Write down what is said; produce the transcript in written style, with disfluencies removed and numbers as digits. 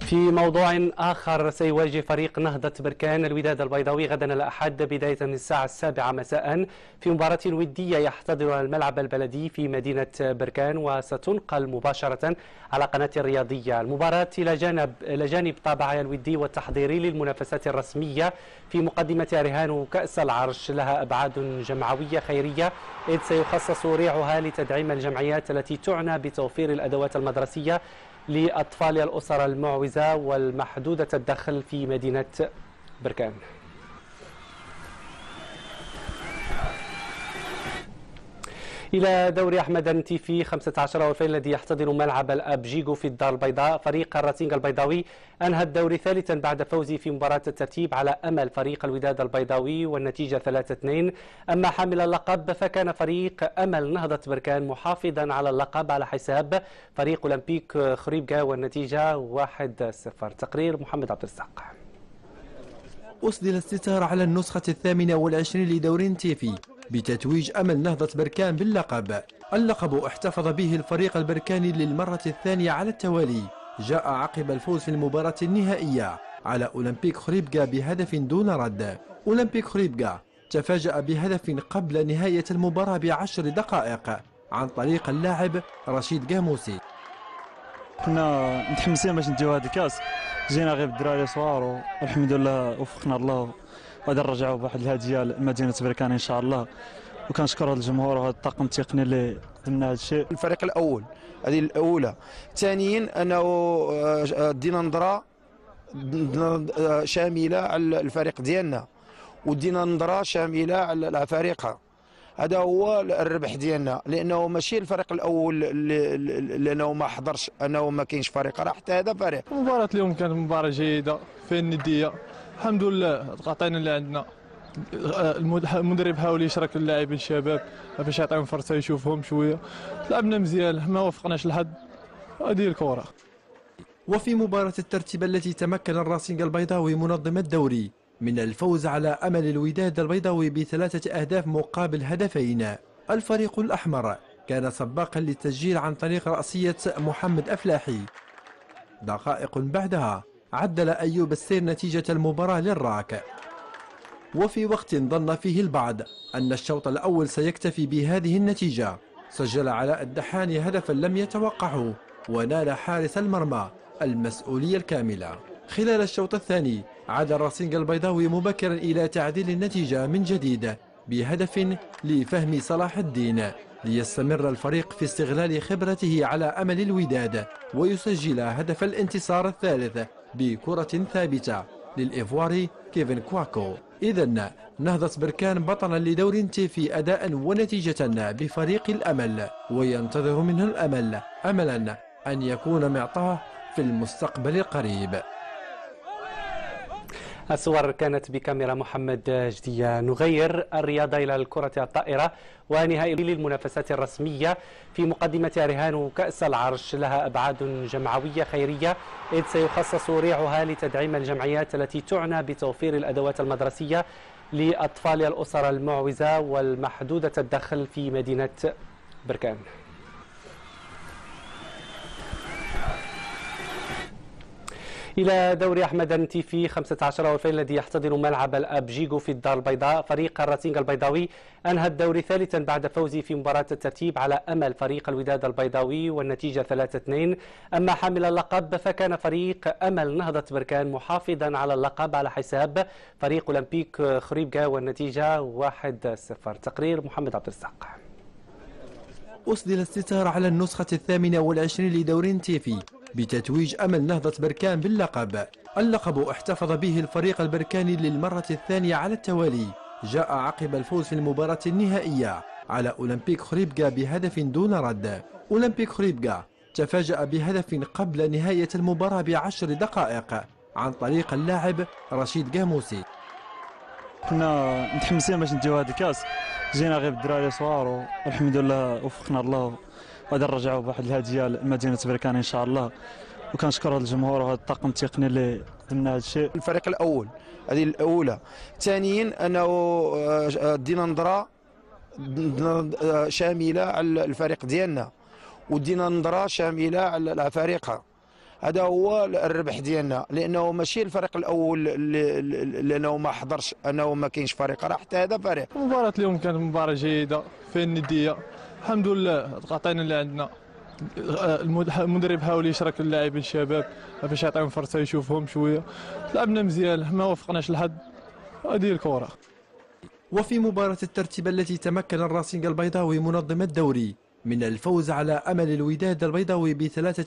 في موضوع آخر، سيواجه فريق نهضة بركان الوداد البيضاوي غدا الأحد بداية من الساعة 7 مساء في مباراة ودية يحتضنها الملعب البلدي في مدينة بركان، وستنقل مباشرة على قناة الرياضية. المباراة إلى جانب طابعها الودي والتحضيري للمنافسات الرسمية في مقدمتها رهان كأس العرش لها أبعاد جمعوية خيرية، إذ سيخصص ريعها لتدعيم الجمعيات التي تعنى بتوفير الأدوات المدرسية لأطفال الأسر المعوزة والمحدودة الدخل في مدينة بركان. إلى دوري أحمد نتيفي 15 والفين الذي يحتضن ملعب الأبجيغو في الدار البيضاء. فريق الراتينغ البيضاوي أنهى الدوري ثالثا بعد فوزه في مباراة الترتيب على أمل فريق الوداد البيضاوي والنتيجة 3-2. أما حامل اللقب فكان فريق أمل نهضة بركان محافظا على اللقب على حساب فريق أولمبيك خريبكا والنتيجة 1-0. تقرير محمد عبد الرزاق. أسدل الستار على النسخة 28 لدوري نتيفي بتتويج أمل نهضة بركان باللقب. اللقب احتفظ به الفريق البركاني للمرة الثانية على التوالي، جاء عقب الفوز في المباراة النهائية على أولمبيك خريبكا بهدف دون رد. أولمبيك خريبكا تفاجأ بهدف قبل نهاية المباراة ب10 دقائق عن طريق اللاعب رشيد قاموسي. كنا متحمسين باش نديو هذا الكاس، جينا غير بالدراري صغار والحمد لله وفقنا الله، وغادي نرجعوا بواحد الهديه لمدينه بركان ان شاء الله. وكنشكر هذا الجمهور وهذا الطاقم التقني اللي قدمنا هذا الشيء. الفريق الاول هذه الاولى، ثانيا انه دينا نظره شامله على الفريق ديالنا، ودينا نظره شامله على فريقها. هذا هو الربح ديالنا، لانه ماشي الفريق الاول لانه ما حضرش، انه ما كاينش فريق، راه حتى هذا فريق. مباراة اليوم كانت مباراة جيدة فيها الندية، الحمد لله عطينا اللي عندنا. المدرب حاول يشارك اللاعبين الشباب باش يعطيهم فرصة يشوفهم شوية، لعبنا مزيان ما وفقناش لحد، هذه الكرة. وفي مباراة الترتيب التي تمكن الراسينغ البيضاوي منظم الدوري من الفوز على أمل الوداد البيضاوي ب3 أهداف مقابل هدفين، الفريق الأحمر كان سباقا للتسجيل عن طريق رأسية محمد أفلاحي. دقائق بعدها عدل أيوب السير نتيجة المباراة للراك. وفي وقت ظن فيه البعض أن الشوط الأول سيكتفي بهذه النتيجة، سجل علاء الدحاني هدفا لم يتوقعه ونال حارس المرمى المسؤولية الكاملة. خلال الشوط الثاني عاد الراسينغ البيضاوي مبكرا إلى تعديل النتيجة من جديد بهدف لفهمي صلاح الدين، ليستمر الفريق في استغلال خبرته على أمل الوداد ويسجل هدف الانتصار الثالث بكرة ثابتة للإيفواري كيفن كواكو. إذن نهضة بركان بطلا لدور نتيفي أداء ونتيجة بفريق الأمل، وينتظر منه الأمل أملا أن يكون معطاه في المستقبل القريب. الصور كانت بكاميرا محمد جدية. نغير الرياضة إلى الكرة الطائرة، ونهائي للمنافسات الرسمية في مقدمتها رهان كأس العرش لها أبعاد جمعوية خيرية، إذ سيخصص ريعها لتدعيم الجمعيات التي تعنى بتوفير الأدوات المدرسية لأطفال الأسر المعوزة والمحدودة الدخل في مدينة بركان. إلى دوري أحمد نتيفي 15 والفين الذي يحتضن ملعب الأبجيغو في الدار البيضاء. فريق الراتينغ البيضاوي أنهى الدوري ثالثا بعد فوزه في مباراة الترتيب على أمل فريق الوداد البيضاوي والنتيجة 3-2. أما حامل اللقب فكان فريق أمل نهضة بركان محافظا على اللقب على حساب فريق أولمبيك خريبكا والنتيجة 1-0. تقرير محمد عبد الرزاق. أسدل الستار على النسخة 28 لدوري نتيفي بتتويج أمل نهضة بركان باللقب. اللقب احتفظ به الفريق البركاني للمرة الثانية على التوالي، جاء عقب الفوز في المباراة النهائية على أولمبيك خريبكا بهدف دون رد. أولمبيك خريبكا تفاجأ بهدف قبل نهاية المباراة ب10 دقائق عن طريق اللاعب رشيد قاموسي. كنا متحمسين باش نديو هذا الكاس، جينا غير بالدراري صغار والحمد لله وفقنا الله، وغادي نرجعوا بواحد الهديه لمدينه بركان ان شاء الله. وكنشكر هذا الجمهور وهذا الطاقم التقني اللي قدمنا هذا الشيء. الفريق الاول هذه الاولى، ثانيا انه دينا نظره شامله على الفريق ديالنا، ودينا نظره شامله على فريقها. هذا هو الربح ديالنا، لانه ماشي الفريق الاول لانه ما حضرش، انه ما كاينش فريق، راه حتى هذا فريق. المباراة اليوم كانت مباراة جيدة فيها الندية، الحمد لله عطينا اللي عندنا. المدرب حاول يشارك اللاعبين الشباب باش يعطيهم فرصة يشوفهم شوية، لعبنا مزيان ما وفقناش الحظ، هذه الكرة. وفي مباراة الترتيب التي تمكن الراسينغ البيضاوي منظم الدوري من الفوز على أمل الوداد البيضاوي ب3